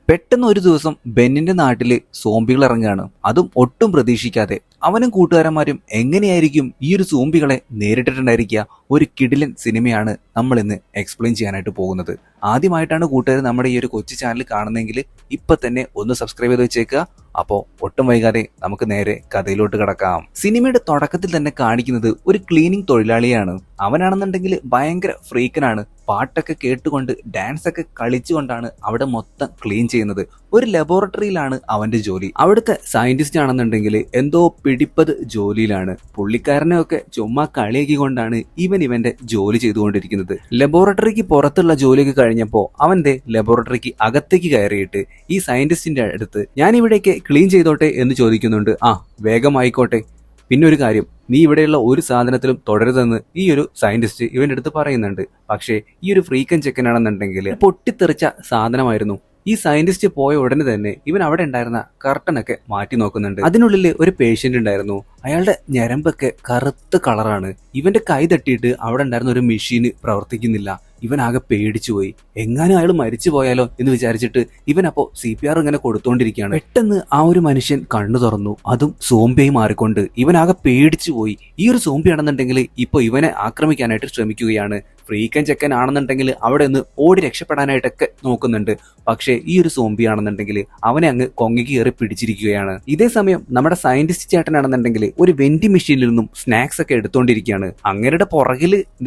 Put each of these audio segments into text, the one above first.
പെട്ടെന്ന് ഒരു ദിവസം ബെന്നിന്റെ നാട്ടില് സോംബികൾ ഇറങ്ങുകയാണ്. അതും ഒട്ടും പ്രതീക്ഷിക്കാതെ. അവനും കൂട്ടുകാരന്മാരും എങ്ങനെയായിരിക്കും ഈ ഒരു സോംബികളെ നേരിട്ടിട്ടുണ്ടായിരിക്കുക? ഒരു കിടിലൻ സിനിമയാണ് നമ്മൾ ഇന്ന് എക്സ്പ്ലെയിൻ ചെയ്യാനായിട്ട് പോകുന്നത്. ആദ്യമായിട്ടാണ് കൂട്ടുകാർ നമ്മുടെ ഈ ഒരു കൊച്ചു ചാനൽ കാണുന്നതെങ്കിൽ ഇപ്പൊ തന്നെ ഒന്ന് സബ്സ്ക്രൈബ് ചെയ്ത് വെച്ചേക്കുക. അപ്പോൾ ഒട്ടും വൈകാതെ നമുക്ക് നേരെ കഥയിലോട്ട് കിടക്കാം. സിനിമയുടെ തുടക്കത്തിൽ തന്നെ കാണിക്കുന്നത് ഒരു ക്ലീനിങ് തൊഴിലാളിയാണ്. അവനാണെന്നുണ്ടെങ്കിൽ ഭയങ്കര ഫ്രീക്കനാണ്. പാട്ടൊക്കെ കേട്ടുകൊണ്ട് ഡാൻസ് ഒക്കെ കളിച്ചുകൊണ്ടാണ് അവിടെ മൊത്തം ക്ലീൻ ചെയ്യുന്നത്. ഒരു ലബോറട്ടറിയിലാണ് അവന്റെ ജോലി. അവിടുത്തെ സയന്റിസ്റ്റ് ആണെന്നുണ്ടെങ്കിൽ എന്തോ പിടിപ്പത് ജോലിയിലാണ്. പുള്ളിക്കാരനെ ഒക്കെ ചുമ്മാ കളിയാക്കിക്കൊണ്ടാണ് ഇവന്റെ ജോലി ചെയ്തുകൊണ്ടിരിക്കുന്നത്. ലബോറട്ടറിക്ക് പുറത്തുള്ള ജോലിയൊക്കെ കഴിഞ്ഞപ്പോ അവന്റെ ലബോറട്ടറിക്ക് അകത്തേക്ക് കയറിയിട്ട് ഈ സയന്റിസ്റ്റിന്റെ അടുത്ത് ഞാൻ ഇവിടേക്ക് ക്ലീൻ ചെയ്തോട്ടെ എന്ന് ചോദിക്കുന്നുണ്ട്. ആ, വേഗമായിക്കോട്ടെ. പിന്നെ ഒരു കാര്യം, നീ ഇവിടെയുള്ള ഒരു സാധനത്തിലും തുടരുതെന്ന് ഈ ഒരു സയന്റിസ്റ്റ് ഇവന്റെ അടുത്ത് പറയുന്നുണ്ട്. പക്ഷേ ഈ ഒരു ഫ്രീക്കൻ ചെക്കനാണെന്നുണ്ടെങ്കിൽ പൊട്ടിത്തെറിച്ച സാധനമായിരുന്നു. ഈ സയന്റിസ്റ്റ് പോയ ഉടനെ തന്നെ ഇവൻ അവിടെ ഉണ്ടായിരുന്ന കർട്ടനൊക്കെ മാറ്റി നോക്കുന്നുണ്ട്. അതിനുള്ളിൽ ഒരു പേഷ്യന്റ് ഉണ്ടായിരുന്നു. അയാളുടെ ഞരമ്പൊക്കെ കറുത്ത കളറാണ്. ഇവന്റെ കൈ തട്ടിയിട്ട് അവിടെ ഉണ്ടായിരുന്ന ഒരു മെഷീന് പ്രവർത്തിക്കുന്നില്ല. ഇവൻ ആകെ പേടിച്ചുപോയി. എങ്ങാനും അയാൾ മരിച്ചു പോയാലോ എന്ന് വിചാരിച്ചിട്ട് ഇവൻ അപ്പോ CPR ഇങ്ങനെ കൊടുത്തോണ്ടിരിക്കുകയാണ്. പെട്ടെന്ന് ആ ഒരു മനുഷ്യൻ കണ്ണു തുറന്നു. അതും സോംബിയായി മാറിക്കൊണ്ട് ഇവൻ ആകെ പേടിച്ചു പോയി. ഈ ഒരു സോംബി ആണെന്നുണ്ടെങ്കിൽ ഇപ്പൊ ഇവനെ ആക്രമിക്കാനായിട്ട് ശ്രമിക്കുകയാണ്. ഫ്രീക്കൻ ചെക്കൻ ആണെന്നുണ്ടെങ്കിൽ അവിടെ നിന്ന് ഓടി രക്ഷപ്പെടാനായിട്ടൊക്കെ നോക്കുന്നുണ്ട്. പക്ഷേ ഈ ഒരു സോംബി ആണെന്നുണ്ടെങ്കിൽ അവനെ അങ്ങ് കൊങ്ങയ്ക്ക് കയറി പിടിച്ചിരിക്കുകയാണ്. ഇതേ സമയം നമ്മുടെ സയന്റിസ്റ്റ് ചേട്ടനാണെന്നുണ്ടെങ്കിൽ ഒരു വെന്റി മെഷീനിൽ നിന്നും സ്നാക്സ് ഒക്കെ എടുത്തോണ്ടിരിക്കുകയാണ്. അങ്ങേരുടെ പുറകില്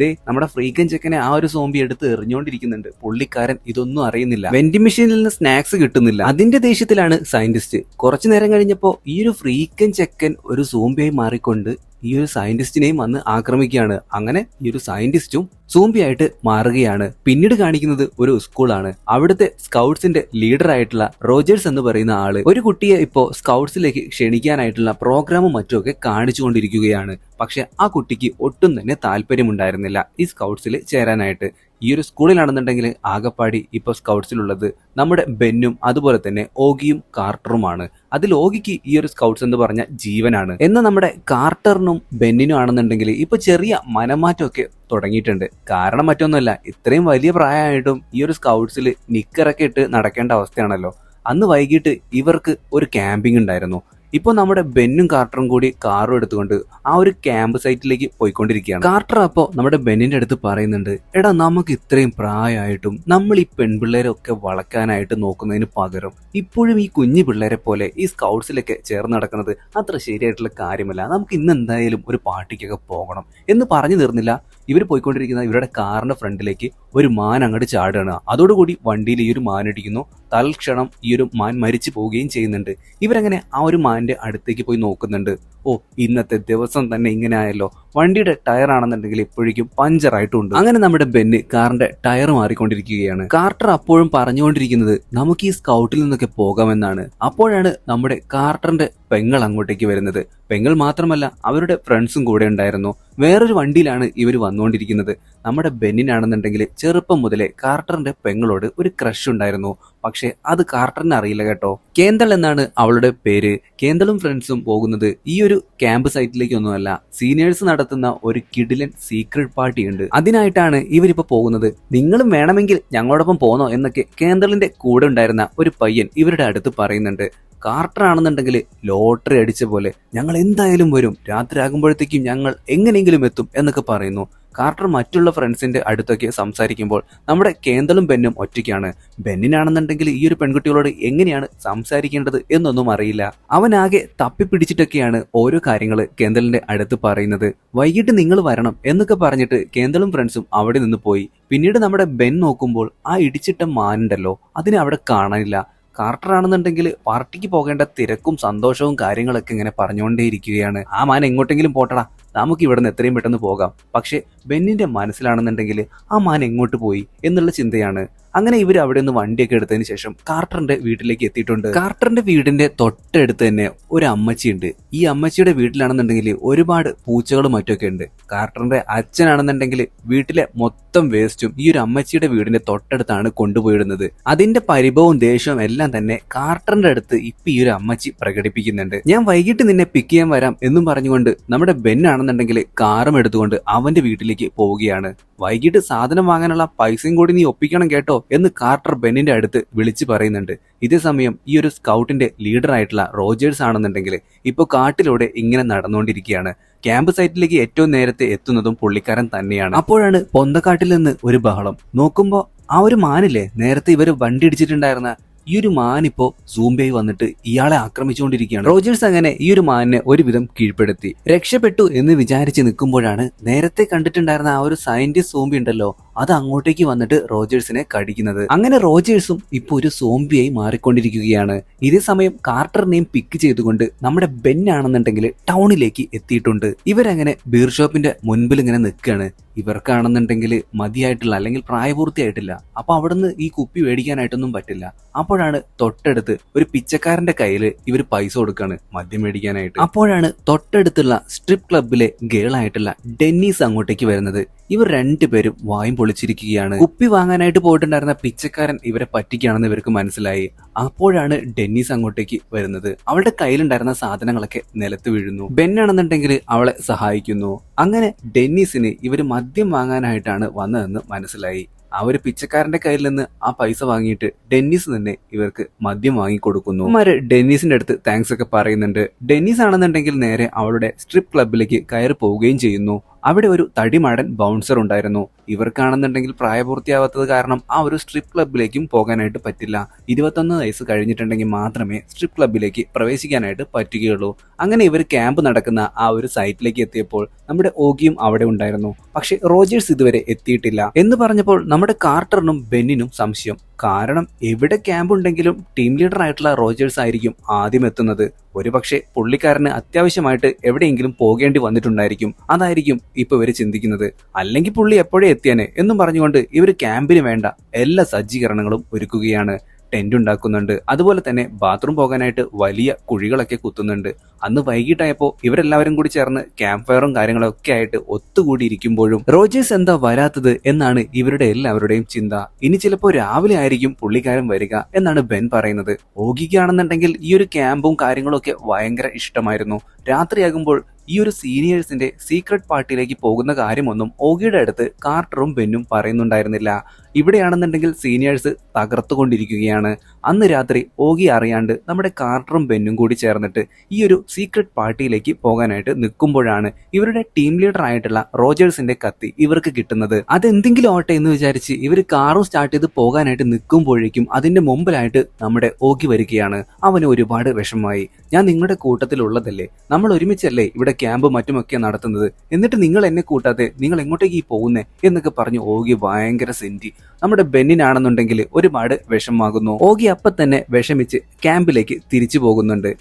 നമ്മുടെ ഫ്രീക്കൻ ചെക്കനെ ആ ഒരു സോംബി എടുത്ത് എറിഞ്ഞുകൊണ്ടിരിക്കുന്നുണ്ട്. പുള്ളിക്കാരൻ ഇതൊന്നും അറിയുന്നില്ല. വെന്റി മെഷീനിൽ നിന്ന് സ്നാക്സ് കിട്ടുന്നില്ല. അതിന്റെ ദേഷ്യത്തിലാണ് സയന്റിസ്റ്റ്. കുറച്ചു നേരം കഴിഞ്ഞപ്പോ ഈ ഒരു ഫ്രീക്കൻ ചെക്കൻ ഒരു സോംബിയായി മാറിക്കൊണ്ട് ഈ ഒരു സയന്റിസ്റ്റിനെയും വന്ന് ആക്രമിക്കുകയാണ്. അങ്ങനെ ഈ ഒരു സയന്റിസ്റ്റും സോംബിയായിട്ട് മാറുകയാണ്. പിന്നീട് കാണിക്കുന്നത് ഒരു സ്കൂളാണ്. അവിടുത്തെ സ്കൗട്ട്സിന്റെ ലീഡർ ആയിട്ടുള്ള റോജേഴ്സ് എന്ന് പറയുന്ന ആള് ഒരു കുട്ടിയെ ഇപ്പോ സ്കൗട്ട്സിലേക്ക് ക്ഷണിക്കാനായിട്ടുള്ള പ്രോഗ്രാമും മറ്റുമൊക്കെ കാണിച്ചുകൊണ്ടിരിക്കുകയാണ്. പക്ഷെ ആ കുട്ടിക്ക് ഒട്ടും തന്നെ താല്പര്യമുണ്ടായിരുന്നില്ല ഈ സ്കൗട്ട്സിൽ ചേരാനായിട്ട്. ഈ ഒരു സ്കൂളിലാണെന്നുണ്ടെങ്കിൽ ആകപ്പാടി ഇപ്പൊ സ്കൗട്ട്സിലുള്ളത് നമ്മുടെ ബെന്നും അതുപോലെ തന്നെ ഓഗിയും കാർട്ടറുമാണ്. അതിൽ ഓഗിക്ക് ഈ ഒരു സ്കൗട്ട്സ് എന്ന് പറഞ്ഞ ജീവനാണ്. എന്നാൽ നമ്മുടെ കാർട്ടറിനും ബെന്നിനും ആണെന്നുണ്ടെങ്കിൽ ഇപ്പൊ ചെറിയ മനമാറ്റമൊക്കെ തുടങ്ങിയിട്ടുണ്ട്. കാരണം മറ്റൊന്നുമല്ല, ഇത്രയും വലിയ പ്രായമായിട്ടും ഈ ഒരു സ്കൗട്ട്സിൽ നിക്കറൊക്കെ ഇട്ട് നടക്കേണ്ട അവസ്ഥയാണല്ലോ. അന്ന് വൈകിട്ട് ഇവർക്ക് ഒരു ക്യാമ്പിംഗ് ഉണ്ടായിരുന്നു. ഇപ്പോൾ നമ്മുടെ ബെന്നും കാർട്ടറും കൂടി കാറും എടുത്തുകൊണ്ട് ആ ഒരു ക്യാമ്പ് സൈറ്റിലേക്ക് പോയിക്കൊണ്ടിരിക്കുകയാണ്. കാർട്ടർ അപ്പോൾ നമ്മുടെ ബെന്നിന്റെ അടുത്ത് പറയുന്നുണ്ട്, എടാ നമുക്ക് ഇത്രയും പ്രായമായിട്ടും നമ്മൾ ഈ പെൺപിള്ളേരൊക്കെ വളക്കാനായിട്ട് നോക്കുന്നതിന് പകരം ഇപ്പോഴും ഈ കുഞ്ഞു പിള്ളേരെ പോലെ ഈ സ്കൗട്ട്സിലൊക്കെ ചേർന്ന് നടക്കുന്നത് അത്ര ശരിയായിട്ടുള്ള കാര്യമല്ല. നമുക്ക് ഇന്ന് എന്തായാലും ഒരു പാർട്ടിക്കൊക്കെ പോകണം എന്ന് പറഞ്ഞു തീർന്നില്ല. ഇവർ പോയിക്കൊണ്ടിരിക്കുന്ന ഇവരുടെ കാറിന്റെ ഫ്രണ്ടിലേക്ക് ഒരു മാൻ അങ്ങോട്ട് ചാടുകയാണ്. അതോടുകൂടി വണ്ടിയിൽ ഈ ഒരു മാൻ ഇടിക്കുന്നു. തൽക്ഷണം ഈ ഒരു മാൻ മരിച്ചു പോവുകയും ചെയ്യുന്നുണ്ട്. ഇവരങ്ങനെ ആ ഒരു മാന്റെ അടുത്തേക്ക് പോയി നോക്കുന്നുണ്ട്. ഓ, ഇന്നത്തെ ദിവസം തന്നെ ഇങ്ങനെ ആയല്ലോ. വണ്ടിയുടെ ടയർ ആണെന്നുണ്ടെങ്കിൽ ഇപ്പോഴേക്കും പഞ്ചറായിട്ടുണ്ട്. അങ്ങനെ നമ്മുടെ ബെന്ന് കാറിന്റെ ടയർ മാറിക്കൊണ്ടിരിക്കുകയാണ്. കാർട്ടർ അപ്പോഴും പറഞ്ഞുകൊണ്ടിരിക്കുന്നത് നമുക്ക് ഈ സ്കൗട്ടിൽ നിന്നൊക്കെ പോകാമെന്നാണ്. അപ്പോഴാണ് നമ്മുടെ കാർട്ടറിന്റെ പെങ്ങൾ അങ്ങോട്ടേക്ക് വരുന്നത്. പെങ്ങൾ മാത്രമല്ല, അവരുടെ ഫ്രണ്ട്സും കൂടെ ഉണ്ടായിരുന്നു. വേറൊരു വണ്ടിയിലാണ് ഇവർ വന്നുകൊണ്ടിരിക്കുന്നത്. നമ്മുടെ ബെന്നിനാണെന്നുണ്ടെങ്കിൽ ചെറുപ്പം മുതലേ കാർട്ടറിന്റെ പെങ്ങളോട് ഒരു ക്രഷ് ഉണ്ടായിരുന്നു. പക്ഷെ അത് കാർട്ടറിന് അറിയില്ല കേട്ടോ. കേന്തൾ എന്നാണ് അവളുടെ പേര്. കേന്തളും ഫ്രണ്ട്സും പോകുന്നത് ഈ ഒരു ക്യാമ്പ് സൈറ്റിലേക്കൊന്നുമല്ല, സീനിയേഴ്സ് നടത്തുന്ന ഒരു കിടിലൻ സീക്രട്ട് പാർട്ടി ഉണ്ട്. അതിനായിട്ടാണ് ഇവരിപ്പോ പോകുന്നത്. നിങ്ങളും വേണമെങ്കിൽ ഞങ്ങളോടൊപ്പം പോന്നോ എന്നൊക്കെ കേന്തളിന്റെ കൂടെ ഉണ്ടായിരുന്ന ഒരു പയ്യൻ ഇവരുടെ അടുത്ത് പറയുന്നുണ്ട്. കാർട്ടർ ആണെന്നുണ്ടെങ്കിൽ ലോട്ടറി അടിച്ച പോലെ ഞങ്ങൾ എന്തായാലും വരും, രാത്രി ആകുമ്പോഴത്തേക്കും ഞങ്ങൾ എങ്ങനെയെങ്കിലും എത്തും എന്നൊക്കെ പറയുന്നു. കാർട്ടർ മറ്റുള്ള ഫ്രണ്ട്സിന്റെ അടുത്തൊക്കെ സംസാരിക്കുമ്പോൾ നമ്മുടെ കേന്തളും ബെന്നും ഒറ്റയ്ക്കാണ്. ബെന്നിനാണെന്നുണ്ടെങ്കിൽ ഈ ഒരു പെൺകുട്ടികളോട് എങ്ങനെയാണ് സംസാരിക്കേണ്ടത് എന്നൊന്നും അറിയില്ല. അവനാകെ തപ്പിപ്പിടിച്ചിട്ടൊക്കെയാണ് ഓരോ കാര്യങ്ങൾ കേന്തളിന്റെ അടുത്ത് പറയുന്നത്. വൈകിട്ട് നിങ്ങൾ വരണം എന്നൊക്കെ പറഞ്ഞിട്ട് കേന്തളും ഫ്രണ്ട്സും അവിടെ നിന്ന് പോയി. പിന്നീട് നമ്മുടെ ബെൻ നോക്കുമ്പോൾ ആ ഇടിച്ചിട്ട മാനുണ്ടല്ലോ, അതിനെ അവിടെ കാണാനില്ല. കാർട്ടർ ആണെന്നുണ്ടെങ്കിൽ പാർട്ടിക്ക് പോകേണ്ട തിരക്കും സന്തോഷവും കാര്യങ്ങളൊക്കെ ഇങ്ങനെ പറഞ്ഞുകൊണ്ടേയിരിക്കുകയാണ്. ആ മാൻ എങ്ങോട്ടെങ്കിലും പോട്ടടാ, നമുക്ക് ഇവിടുന്ന് എത്രയും പെട്ടെന്ന് പോകാം. പക്ഷെ ബെന്നിന്റെ മനസ്സിലാണെന്നുണ്ടെങ്കിൽ ആ മാൻ എങ്ങോട്ട് പോയി എന്നുള്ള ചിന്തയാണ്. അങ്ങനെ ഇവർ അവിടെ നിന്ന് വണ്ടിയൊക്കെ എടുത്തതിന് ശേഷം കാർട്ടറിന്റെ വീട്ടിലേക്ക് എത്തിയിട്ടുണ്ട്. കാർട്ടറിന്റെ വീടിന്റെ തൊട്ടടുത്ത് തന്നെ ഒരു അമ്മച്ചിയുണ്ട്. ഈ അമ്മച്ചിയുടെ വീട്ടിലാണെന്നുണ്ടെങ്കിൽ ഒരുപാട് പൂച്ചകളും മറ്റൊക്കെ ഉണ്ട്. കാർട്ടറിന്റെ അച്ഛനാണെന്നുണ്ടെങ്കിൽ വീട്ടിലെ മൊത്തം വേസ്റ്റും ഈ ഒരു അമ്മച്ചിയുടെ വീടിന്റെ തൊട്ടടുത്താണ് കൊണ്ടുപോയിടുന്നത്. അതിന്റെ പരിഭവവും ദേഷ്യവും എല്ലാം തന്നെ കാർട്ടറിന്റെ അടുത്ത് ഇപ്പൊ ഈ ഒരു അമ്മച്ചി പ്രകടിപ്പിക്കുന്നുണ്ട്. ഞാൻ വൈകിട്ട് നിന്നെ പിക്ക് ചെയ്യാൻ വരാം എന്നും പറഞ്ഞുകൊണ്ട് നമ്മുടെ ബെന്നാണെന്നുണ്ടെങ്കിൽ കാറും എടുത്തുകൊണ്ട് അവന്റെ വീട്ടിലേക്ക് പോവുകയാണ്. വൈകിട്ട് സാധനം വാങ്ങാനുള്ള പൈസയും കൂടി നീ ഒപ്പിക്കണം കേട്ടോ എന്ന് കാർട്ടർ ബെന്നിന്റെ അടുത്ത് വിളിച്ചു പറയുന്നുണ്ട്. ഇതേ സമയം ഈ ഒരു സ്കൗട്ടിന്റെ ലീഡർ ആയിട്ടുള്ള റോജേഴ്സ് ആണെന്നുണ്ടെങ്കിൽ ഇപ്പോൾ കാട്ടിലൂടെ ഇങ്ങനെ നടന്നുകൊണ്ടിരിക്കുകയാണ്. ക്യാമ്പ് സൈറ്റിലേക്ക് ഏറ്റവും നേരത്തെ എത്തുന്നതും പുള്ളിക്കാരൻ തന്നെയാണ്. അപ്പോഴാണ് പൊന്തക്കാട്ടിൽ നിന്ന് ഒരു ബഹളം. നോക്കുമ്പോ ആ ഒരു മാനില്ലേ, നേരത്തെ ഇവര് വണ്ടി ഇടിച്ചിട്ടുണ്ടായിരുന്ന ഈ ഒരു മാൻ ഇപ്പോ സൂംബിയായി വന്നിട്ട് ഇയാളെ ആക്രമിച്ചുകൊണ്ടിരിക്കുകയാണ്. റോജേഴ്സ് അങ്ങനെ ഈ ഒരു മാനിനെ ഒരുവിധം കീഴ്പ്പെടുത്തി രക്ഷപ്പെട്ടു എന്ന് വിചാരിച്ച് നിൽക്കുമ്പോഴാണ് നേരത്തെ കണ്ടിട്ടുണ്ടായിരുന്ന ആ ഒരു സയന്റിസ്റ്റ് സോംബി ഉണ്ടല്ലോ, അത് അങ്ങോട്ടേക്ക് വന്നിട്ട് റോജേഴ്സിനെ കടിക്കുന്നത്. അങ്ങനെ റോജേഴ്സും ഇപ്പൊ ഒരു സോംബിയായി മാറിക്കൊണ്ടിരിക്കുകയാണ്. ഇതേ സമയം കാർട്ടറിനെയും പിക്ക് ചെയ്തുകൊണ്ട് നമ്മുടെ ബെൻ ആണെന്നുണ്ടെങ്കിൽ ടൗണിലേക്ക് എത്തിയിട്ടുണ്ട്. ഇവരങ്ങനെ ബീർ ഷോപ്പിന്റെ മുൻപിൽ ഇങ്ങനെ നിൽക്കുകയാണ്. ഇവർക്കാണെന്നുണ്ടെങ്കിൽ മതിയായിട്ടുള്ള അല്ലെങ്കിൽ പ്രായപൂർത്തിയായിട്ടില്ല. അപ്പൊ അവിടുന്ന് ഈ കുപ്പി മേടിക്കാനായിട്ടൊന്നും പറ്റില്ല. അപ്പോഴാണ് തൊട്ടടുത്ത് ഒരു പിച്ചക്കാരന്റെ കയ്യിൽ ഇവർ പൈസ കൊടുക്കാണ് മദ്യം മേടിക്കാനായിട്ട്. അപ്പോഴാണ് തൊട്ടടുത്തുള്ള സ്ട്രിപ്പ് ക്ലബിലെ ഗേളായിട്ടുള്ള ഡെന്നീസ് അങ്ങോട്ടേക്ക് വരുന്നത്. ഇവർ രണ്ടുപേരും വായും പൊളിച്ചിരിക്കുകയാണ്. കുപ്പി വാങ്ങാനായിട്ട് പോയിട്ടുണ്ടായിരുന്ന പിച്ചക്കാരൻ ഇവരെ പറ്റിക്കുകയാണെന്ന് ഇവർക്ക് മനസ്സിലായി. അപ്പോഴാണ് ഡെന്നീസ് അങ്ങോട്ടേക്ക് വരുന്നത്. അവളുടെ കയ്യിലുണ്ടായിരുന്ന സാധനങ്ങളൊക്കെ നിലത്ത് വീഴുന്നു. ബെൻ ആണെന്നുണ്ടെങ്കിൽ അവളെ സഹായിക്കുന്നു. അങ്ങനെ ഡെന്നീസിന് ഇവര് മദ്യം വാങ്ങാനായിട്ടാണ് വന്നതെന്ന് മനസ്സിലായി. ആ ഒരു പിച്ചക്കാരന്റെ കയ്യിൽ നിന്ന് ആ പൈസ വാങ്ങിയിട്ട് ഡെന്നീസ് തന്നെ ഇവർക്ക് മദ്യം വാങ്ങിക്കൊടുക്കുന്നു. അവന്മാര് ഡെന്നീസിന്റെ അടുത്ത് താങ്ക്സ് ഒക്കെ പറയുന്നുണ്ട്. ഡെന്നീസ് ആണെന്നുണ്ടെങ്കിൽ നേരെ അവളുടെ സ്ട്രിപ്പ് ക്ലബിലേക്ക് കയറി പോവുകയും ചെയ്യുന്നു. അവിടെ ഒരു തടിമാടൻ ബൗൺസർ ഉണ്ടായിരുന്നു. ഇവർക്കാണെന്നുണ്ടെങ്കിൽ പ്രായപൂർത്തിയാവാത്തത് കാരണം ആ ഒരു സ്ട്രിപ്പ് ക്ലബിലേക്കും പോകാനായിട്ട് പറ്റില്ല. 21 വയസ്സ് കഴിഞ്ഞിട്ടുണ്ടെങ്കിൽ മാത്രമേ സ്ട്രിപ്പ് ക്ലബിലേക്ക് പ്രവേശിക്കാനായിട്ട് പറ്റുകയുള്ളൂ. അങ്ങനെ ഇവർ ക്യാമ്പ് നടക്കുന്ന ആ ഒരു സൈറ്റിലേക്ക് എത്തിയപ്പോൾ നമ്മുടെ ഓഗിയും അവിടെ ഉണ്ടായിരുന്നു. പക്ഷെ റോജേഴ്സ് ഇതുവരെ എത്തിയിട്ടില്ല എന്ന് പറഞ്ഞപ്പോൾ നമ്മുടെ കാർട്ടറിനും ബെന്നിനും സംശയം. കാരണം എവിടെ ക്യാമ്പ് ഉണ്ടെങ്കിലും ടീം ലീഡർ ആയിട്ടുള്ള റോജേഴ്സ് ആയിരിക്കും ആദ്യം എത്തുന്നത്. ഒരുപക്ഷെ പുള്ളിക്കാരന് അത്യാവശ്യമായിട്ട് എവിടെയെങ്കിലും പോകേണ്ടി വന്നിട്ടുണ്ടായിരിക്കും. അതായിരിക്കും ഇപ്പൊ ഇവര് ചിന്തിക്കുന്നത്. അല്ലെങ്കിൽ പുള്ളി എപ്പോഴേ എത്തിയാനെ എന്നും പറഞ്ഞുകൊണ്ട് ഇവര് ക്യാമ്പിന് വേണ്ട എല്ലാ സജ്ജീകരണങ്ങളും ഒരുക്കുകയാണ്. ടെന്റ് ഉണ്ടാക്കുന്നുണ്ട്. അതുപോലെ തന്നെ ബാത്റൂം പോകാനായിട്ട് വലിയ കുഴികളൊക്കെ കുത്തുന്നുണ്ട്. അന്ന് വൈകിട്ടായപ്പോ ഇവരെല്ലാവരും കൂടി ചേർന്ന് ക്യാമ്പ് ഫയറും കാര്യങ്ങളൊക്കെ ആയിട്ട് ഒത്തുകൂടിയിരിക്കുമ്പോഴും റോജേഴ്സ് എന്താ വരാത്തത് എന്നാണ് ഇവരുടെ എല്ലാവരുടെയും ചിന്ത. ഇനി ചിലപ്പോ രാവിലെ ആയിരിക്കും പുള്ളിക്കാരൻ വരിക എന്നാണ് ബെൻ പറയുന്നത്. ഓഗിക്കാണെന്നുണ്ടെങ്കിൽ ഈ ഒരു ക്യാമ്പും കാര്യങ്ങളും ഒക്കെ ഭയങ്കര ഇഷ്ടമായിരുന്നു. രാത്രിയാകുമ്പോൾ ഈ ഒരു സീനിയേഴ്സിന്റെ സീക്രട്ട് പാർട്ടിയിലേക്ക് പോകുന്ന കാര്യമൊന്നും ഓഗിയുടെ അടുത്ത് കാർട്ടറും ബെന്നും പറയുന്നുണ്ടായിരുന്നില്ല. ഇവിടെയാണെന്നുണ്ടെങ്കിൽ സീനിയേഴ്സ് തകർത്തുകൊണ്ടിരിക്കുകയാണ്. അന്ന് രാത്രി ഓഗി അറിയാണ്ട് നമ്മുടെ കാർട്ടറും ബെന്നും കൂടി ചേർന്നിട്ട് ഈ ഒരു സീക്രട്ട് പാർട്ടിയിലേക്ക് പോകാനായിട്ട് നിൽക്കുമ്പോഴാണ് ഇവരുടെ ടീം ലീഡർ ആയിട്ടുള്ള റോജേഴ്സിന്റെ കത്തി ഇവർക്ക് കിട്ടുന്നത്. അതെന്തെങ്കിലും ആവട്ടെ എന്ന് വിചാരിച്ച് ഇവർ കാറും സ്റ്റാർട്ട് ചെയ്ത് പോകാനായിട്ട് നിൽക്കുമ്പോഴേക്കും അതിന്റെ മുമ്പിലായിട്ട് നമ്മുടെ ഓഗി വരികയാണ്. അവന് ഒരുപാട് വിഷമമായി. ഞാൻ നിങ്ങളുടെ കൂട്ടത്തിലുള്ളതല്ലേ, നമ്മൾ ഒരുമിച്ചല്ലേ ഇവിടെ ക്യാമ്പ് മറ്റുമൊക്കെ നടത്തുന്നത്, എന്നിട്ട് നിങ്ങൾ എന്നെ കൂട്ടാതെ നിങ്ങൾ എങ്ങോട്ടേക്ക് പോകുന്നേ എന്നൊക്കെ പറഞ്ഞു ഓഗി ഭയങ്കര സെന്റി. നമ്മുടെ ബെന്നിനാണെന്നുണ്ടെങ്കിൽ ഒരുപാട് വിഷമാകുന്നു. ഓഗി അപ്പൊ തന്നെ വിഷമിച്ച് ക്യാമ്പിലേക്ക് തിരിച്ചു പോകുന്നുണ്ട്.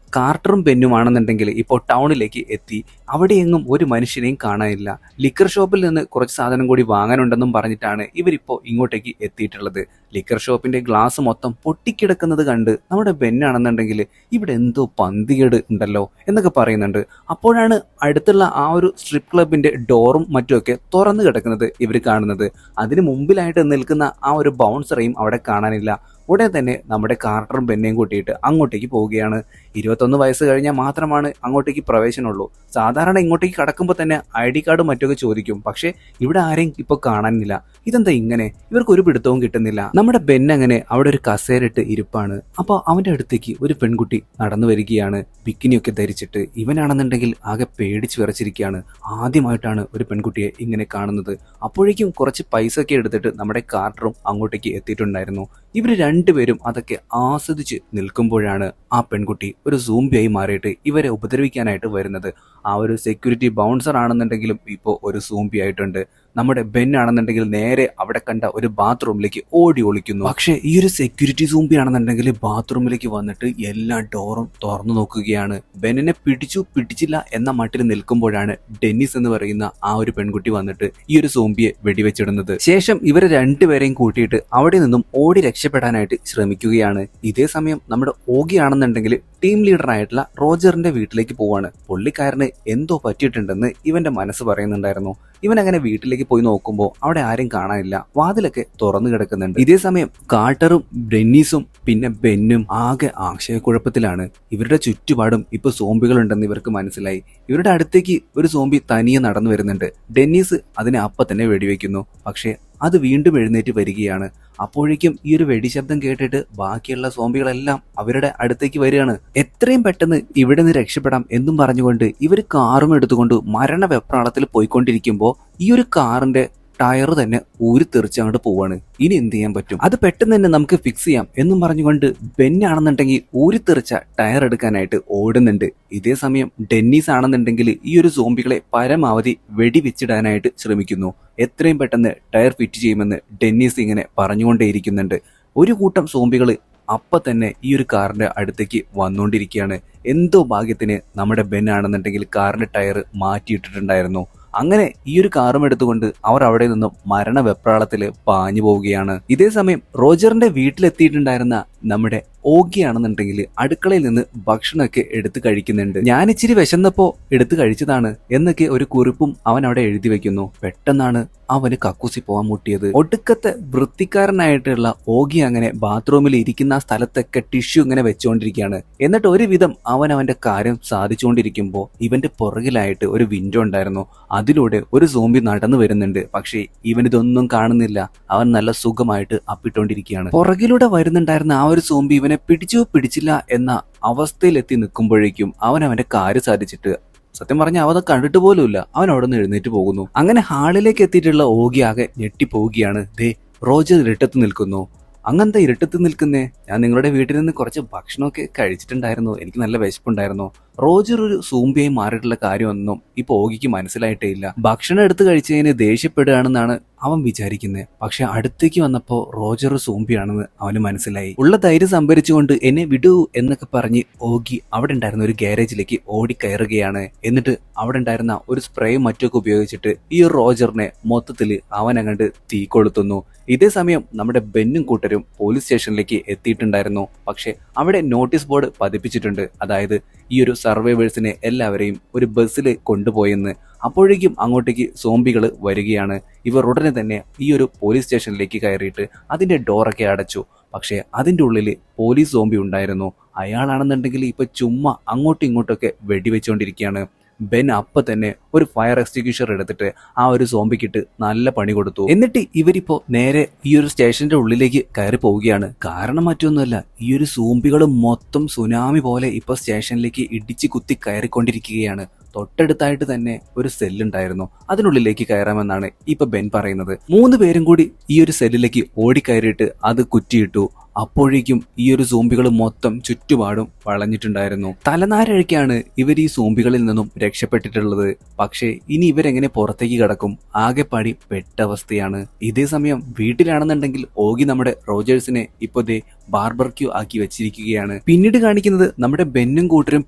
കാർട്ടറും ബെന്നുമാണെന്നുണ്ടെങ്കിൽ ഇപ്പോൾ ടൗണിലേക്ക് എത്തി. അവിടെയെങ്ങും ഒരു മനുഷ്യനെയും കാണാനില്ല. ലിക്കർ ഷോപ്പിൽ നിന്ന് കുറച്ച് സാധനം കൂടി വാങ്ങാനുണ്ടെന്നും പറഞ്ഞിട്ടാണ് ഇവരിപ്പോൾ ഇങ്ങോട്ടേക്ക് എത്തിയിട്ടുള്ളത്. ലിക്കർ ഷോപ്പിന്റെ ഗ്ലാസ് മൊത്തം പൊട്ടിക്കിടക്കുന്നത് കണ്ട് നമ്മുടെ ബെന്നാണെന്നുണ്ടെങ്കിൽ ഇവിടെ എന്തോ പന്തികേട് ഉണ്ടല്ലോ എന്നൊക്കെ പറയുന്നുണ്ട്. അപ്പോഴാണ് അടുത്തുള്ള ആ ഒരു സ്ട്രിപ്പ് ക്ലബിന്റെ ഡോറും മറ്റുമൊക്കെ തുറന്നു കിടക്കുന്നത് ഇവർ കാണുന്നത്. അതിന് മുമ്പിലായിട്ട് നിൽക്കുന്ന ആ ഒരു ബൗൺസറേയും അവിടെ കാണാനില്ല. ഉടനെ തന്നെ നമ്മുടെ കാർട്ടറും ബെന്നയും കൂട്ടിയിട്ട് അങ്ങോട്ടേക്ക് പോവുകയാണ്. 21 വയസ്സ് കഴിഞ്ഞാൽ മാത്രമാണ് അങ്ങോട്ടേക്ക് പ്രവേശനമുള്ളൂ. സാധാരണ ഇങ്ങോട്ടേക്ക് കടക്കുമ്പോൾ തന്നെ ID കാർഡും മറ്റൊക്കെ ചോദിക്കും. പക്ഷെ ഇവിടെ ആരെയും ഇപ്പോൾ കാണാനില്ല. ഇതെന്താ ഇങ്ങനെ? ഇവർക്ക് ഒരു പിടുത്തവും കിട്ടുന്നില്ല. നമ്മുടെ ബെൻ അങ്ങനെ അവിടെ ഒരു കസേരയിട്ട് ഇരിപ്പാണ്. അപ്പോൾ അവന്റെ അടുത്തേക്ക് ഒരു പെൺകുട്ടി നടന്നു വരികയാണ്, ബിക്കിനിയൊക്കെ ധരിച്ചിട്ട്. ഇവനാണെന്നുണ്ടെങ്കിൽ ആകെ പേടിച്ച് വിറച്ചിരിക്കുകയാണ്. ആദ്യമായിട്ടാണ് ഒരു പെൺകുട്ടിയെ ഇങ്ങനെ കാണുന്നത്. അപ്പോഴേക്കും കുറച്ച് പൈസ ഒക്കെ എടുത്തിട്ട് നമ്മുടെ കാർട്ടറും അങ്ങോട്ടേക്ക് എത്തിയിട്ടുണ്ടായിരുന്നു. ഇവര് രണ്ടുപേരും അതൊക്കെ ആസ്വദിച്ച് നിൽക്കുമ്പോഴാണ് ആ പെൺകുട്ടി ഒരു സൂംബിയായി മാറിയിട്ട് ഇവരെ ഉപദ്രവിക്കാനായിട്ട് വരുന്നത്. ആ ഒരു സെക്യൂരിറ്റി ബൗൺസർ ആണെന്നുണ്ടെങ്കിലും ഇപ്പോൾ ഒരു സൂംബി ആയിട്ടുണ്ട്. നമ്മുടെ ബെൻ ആണെന്നുണ്ടെങ്കിൽ നേരെ അവിടെ കണ്ട ഒരു ബാത്റൂമിലേക്ക് ഓടി ഒളിക്കുന്നു. പക്ഷേ ഈ ഒരു സെക്യൂരിറ്റി സൂംബി ആണെന്നുണ്ടെങ്കിൽ ബാത്റൂമിലേക്ക് വന്നിട്ട് എല്ലാ ഡോറും തുറന്നു നോക്കുകയാണ്. ബെന്നിനെ പിടിച്ചില്ല എന്ന മട്ടിൽ നിൽക്കുമ്പോഴാണ് ഡെന്നിസ് എന്ന് പറയുന്ന ആ ഒരു പെൺകുട്ടി വന്നിട്ട് ഈ ഒരു സൂംബിയെ വെടിവെച്ചിടുന്നത്. ശേഷം ഇവരെ രണ്ടുപേരെയും കൂട്ടിയിട്ട് അവിടെ നിന്നും ഓടി രക്ഷപ്പെടാനായിട്ട് ശ്രമിക്കുകയാണ്. ഇതേ സമയം നമ്മുടെ ഓഗി ആണെന്നുണ്ടെങ്കിൽ ടീം ലീഡർ ആയിട്ടുള്ള റോജറിന്റെ വീട്ടിലേക്ക് പോവാണ്. പുള്ളിക്കാരന് എന്തോ പറ്റിയിട്ടുണ്ടെന്ന് ഇവന്റെ മനസ്സ് പറയുന്നുണ്ടായിരുന്നു. ഇവൻ അങ്ങനെ വീട്ടിലേക്ക് പോയി നോക്കുമ്പോൾ അവിടെ ആരും കാണാനില്ല. വാതിലൊക്കെ തുറന്നു കിടക്കുന്നുണ്ട്. ഇതേ സമയം കാർട്ടറും ഡെന്നീസും പിന്നെ ബെന്നും ആകെ ആശയക്കുഴപ്പത്തിലാണ്. ഇവരുടെ ചുറ്റുപാടും ഇപ്പൊ സോംബികളുണ്ടെന്ന് ഇവർക്ക് മനസ്സിലായി. ഇവരുടെ അടുത്തേക്ക് ഒരു സോംബി തനിയെ നടന്നു വരുന്നുണ്ട്. ഡെന്നീസ് അതിനെ അപ്പൊ തന്നെ വെടിവെക്കുന്നു. പക്ഷേ അത് വീണ്ടും എഴുന്നേറ്റ് വരികയാണ്. അപ്പോഴേക്കും ഈ ഒരു വെടിശബ്ദം കേട്ടിട്ട് ബാക്കിയുള്ള സോംബികളെല്ലാം അവരുടെ അടുത്തേക്ക് വരികയാണ്. എത്രയും പെട്ടെന്ന് ഇവിടെ നിന്ന് രക്ഷപ്പെടാം എന്നും പറഞ്ഞുകൊണ്ട് ഇവർ കാറും എടുത്തുകൊണ്ട് മരണവെപ്രാളത്തിൽ പോയിക്കൊണ്ടിരിക്കുമ്പോൾ ഈ ഒരു കാറിന്റെ ടയർ തന്നെ ഊരിത്തെറിച്ച് അങ്ങോട്ട് പോവാണ്. ഇനി എന്ത് ചെയ്യാൻ പറ്റും, അത് പെട്ടെന്ന് തന്നെ നമുക്ക് ഫിക്സ് ചെയ്യാം എന്നും പറഞ്ഞുകൊണ്ട് ബെന്നാണെന്നുണ്ടെങ്കിൽ ഊരിത്തെറിച്ച ടയർ എടുക്കാനായിട്ട് ഓടുന്നുണ്ട്. ഇതേ സമയം ഡെന്നീസ് ആണെന്നുണ്ടെങ്കിൽ ഈ ഒരു സോംബികളെ പരമാവധി വെടിവെച്ചിടാനായിട്ട് ശ്രമിക്കുന്നു. എത്രയും പെട്ടെന്ന് ടയർ ഫിറ്റ് ചെയ്യുമെന്ന് ഡെന്നീസ് ഇങ്ങനെ പറഞ്ഞുകൊണ്ടേയിരിക്കുന്നുണ്ട്. ഒരു കൂട്ടം സോംബികൾ അപ്പൊ തന്നെ ഈ ഒരു കാറിന്റെ അടുത്തേക്ക് വന്നുകൊണ്ടിരിക്കുകയാണ്. എന്തോ ഭാഗ്യത്തിന് നമ്മുടെ ബെൻ ആണെന്നുണ്ടെങ്കിൽ കാറിന്റെ ടയർ മാറ്റിയിട്ടിട്ടുണ്ടായിരുന്നു. അങ്ങനെ ഈ ഒരു കാറും എടുത്തുകൊണ്ട് അവർ അവിടെ നിന്നും മരണവെപ്രാളത്തില് പാഞ്ഞു പോവുകയാണ്. ഇതേ സമയം റോജറിന്റെ വീട്ടിലെത്തിയിട്ടുണ്ടായിരുന്ന നമ്മുടെ ഓഗിയാണെന്നുണ്ടെങ്കിൽ അടുക്കളയിൽ നിന്ന് ഭക്ഷണമൊക്കെ എടുത്ത് കഴിക്കുന്നുണ്ട്. ഞാൻ ഇച്ചിരി വിശന്നപ്പോ എടുത്ത് കഴിച്ചതാണ് എന്നൊക്കെ ഒരു കുറിപ്പും അവൻ അവിടെ എഴുതി വെക്കുന്നു. പെട്ടെന്നാണ് അവന് കക്കൂസി പോകാൻ മുട്ടിയത്. ഒടുക്കത്തെ വൃത്തിക്കാരനായിട്ടുള്ള ഓഗി അങ്ങനെ ബാത്റൂമിൽ ഇരിക്കുന്ന ആ സ്ഥലത്തൊക്കെ ടിഷ്യൂ ഇങ്ങനെ വെച്ചുകൊണ്ടിരിക്കുകയാണ്. എന്നിട്ട് ഒരുവിധം അവന്റെ കാര്യം സാധിച്ചുകൊണ്ടിരിക്കുമ്പോൾ ഇവന്റെ പുറകിലായിട്ട് ഒരു വിൻഡോ ഉണ്ടായിരുന്നു. അതിലൂടെ ഒരു സോംബി നടന്നു വരുന്നുണ്ട്. പക്ഷേ ഇവനിതൊന്നും കാണുന്നില്ല. അവൻ നല്ല സുഖമായിട്ട് അപ്പിട്ടോണ്ടിരിക്കുകയാണ്. പുറകിലൂടെ വരുന്നുണ്ടായിരുന്ന ആ ഒരു സോംബി ഇവനെ പിടിച്ചില്ല എന്ന അവസ്ഥയിലെത്തി നിൽക്കുമ്പോഴേക്കും അവന്റെ കാര്യം സാധിച്ചിട്ട് സത്യം പറഞ്ഞ അവ കണ്ടിട്ട് പോലുമില്ല. അവൻ അവിടെ നിന്ന് എഴുന്നേറ്റ് പോകുന്നു. അങ്ങനെ ഹാളിലേക്ക് എത്തിയിട്ടുള്ള ഓഗി ആകെ ഞെട്ടിപ്പോവുകയാണ്. ദേ റോജർ ഇരുട്ടത്ത് നിൽക്കുന്നു. അങ്ങനത്തെ ഇരുട്ടത്ത് നിൽക്കുന്നേ, ഞാൻ നിങ്ങളുടെ വീട്ടിൽ നിന്ന് കുറച്ച് ഭക്ഷണമൊക്കെ കഴിച്ചിട്ടുണ്ടായിരുന്നു, എനിക്ക് നല്ല വിശപ്പുണ്ടായിരുന്നു. റോജർ ഒരു സൂംബിയായി മാറിയിട്ടുള്ള കാര്യമൊന്നും ഇപ്പൊ ഓഗിക്ക് മനസ്സിലായിട്ടേ ഇല്ല. ഭക്ഷണം എടുത്ത് കഴിച്ചതിന് ദേഷ്യപ്പെടുകയാണെന്നാണ് അവൻ വിചാരിക്കുന്നത്. പക്ഷെ അടുത്തേക്ക് വന്നപ്പോ റോജർ സൂംബിയാണെന്ന് അവന് മനസ്സിലായി. ഉള്ള ധൈര്യം സംഭരിച്ചുകൊണ്ട് എന്നെ വിടൂ എന്നൊക്കെ പറഞ്ഞ് ഓഗി അവിടെ ഉണ്ടായിരുന്ന ഒരു ഗാരേജിലേക്ക് ഓടിക്കയറുകയാണ്. എന്നിട്ട് അവിടെ ഉണ്ടായിരുന്ന ഒരു സ്പ്രേയും മറ്റൊക്കെ ഉപയോഗിച്ചിട്ട് ഈ റോജറിനെ മൊത്തത്തിൽ അവൻ അങ്ങോട്ട് തീ കൊളുത്തുന്നു. ഇതേ സമയം നമ്മുടെ ബെന്നും കൂട്ടരും പോലീസ് സ്റ്റേഷനിലേക്ക് എത്തിയിട്ടുണ്ടായിരുന്നു. പക്ഷെ അവിടെ നോട്ടീസ് ബോർഡ് പതിപ്പിച്ചിട്ടുണ്ട്. അതായത് ഈ ഒരു സർവൈവേഴ്സിനെ എല്ലാവരെയും ഒരു ബസ്സിൽ കൊണ്ടുപോയെന്ന്. അപ്പോഴേക്കും അങ്ങോട്ടേക്ക് സോംബികൾ വരികയാണ്. ഇവർ ഉടനെ തന്നെ ഈ ഒരു പോലീസ് സ്റ്റേഷനിലേക്ക് കയറിയിട്ട് അതിന്റെ ഡോറൊക്കെ അടച്ചു. പക്ഷെ അതിന്റെ ഉള്ളിൽ പോലീസ് സോംബി ഉണ്ടായിരുന്നു. അയാളാണെന്നുണ്ടെങ്കിൽ ഇപ്പൊ ചുമ്മാ അങ്ങോട്ടും ഇങ്ങോട്ടൊക്കെ വെടിവെച്ചുകൊണ്ടിരിക്കുകയാണ്. ബെൻ അപ്പൊ തന്നെ ഒരു ഫയർ എക്സ്റ്റിങ്ക്വിഷർ എടുത്തിട്ട് ആ ഒരു സോംബിക്കിട്ട് നല്ല പണി കൊടുത്തു. എന്നിട്ട് ഇവരിപ്പോ നേരെ ഈ ഒരു സ്റ്റേഷന്റെ ഉള്ളിലേക്ക് കയറി പോവുകയാണ്. കാരണം മറ്റൊന്നുമല്ല, ഈ ഒരു സോംബികൾ മൊത്തം സുനാമി പോലെ ഇപ്പൊ സ്റ്റേഷനിലേക്ക് ഇടിച്ചു കുത്തി കയറിക്കൊണ്ടിരിക്കുകയാണ്. തൊട്ടടുത്തായിട്ട് തന്നെ ഒരു സെല്ലുണ്ടായിരുന്നു. അതിനുള്ളിലേക്ക് കയറാമെന്നാണ് ഇപ്പൊ ബെൻ പറയുന്നത്. 3 പേരും കൂടി ഈ ഒരു സെല്ലിലേക്ക് ഓടിക്കയറിയിട്ട് അത് കുറ്റിയിട്ടു. അപ്പോഴേക്കും ഈ ഒരു സോംബികൾ മൊത്തം ചുറ്റുപാടും വളഞ്ഞിട്ടുണ്ടായിരുന്നു. തലനാരഴയ്ക്കാണ് ഇവർ ഈ സോംബികളിൽ നിന്നും രക്ഷപ്പെട്ടിട്ടുള്ളത്. പക്ഷേ ഇനി ഇവരെങ്ങനെ പുറത്തേക്ക് കടക്കും? ആകെപ്പാടി പെട്ടവസ്ഥയാണ്. ഇതേ സമയം വീട്ടിലാണെന്നുണ്ടെങ്കിൽ ഓഗി നമ്മുടെ റോജേഴ്സിനെ ഇപ്പൊ ദേ ബാർബർക്യൂ ആക്കി വെച്ചിരിക്കുകയാണ്. പിന്നീട് കാണിക്കുന്നത് നമ്മുടെ ബെന്നും കൂട്ടരും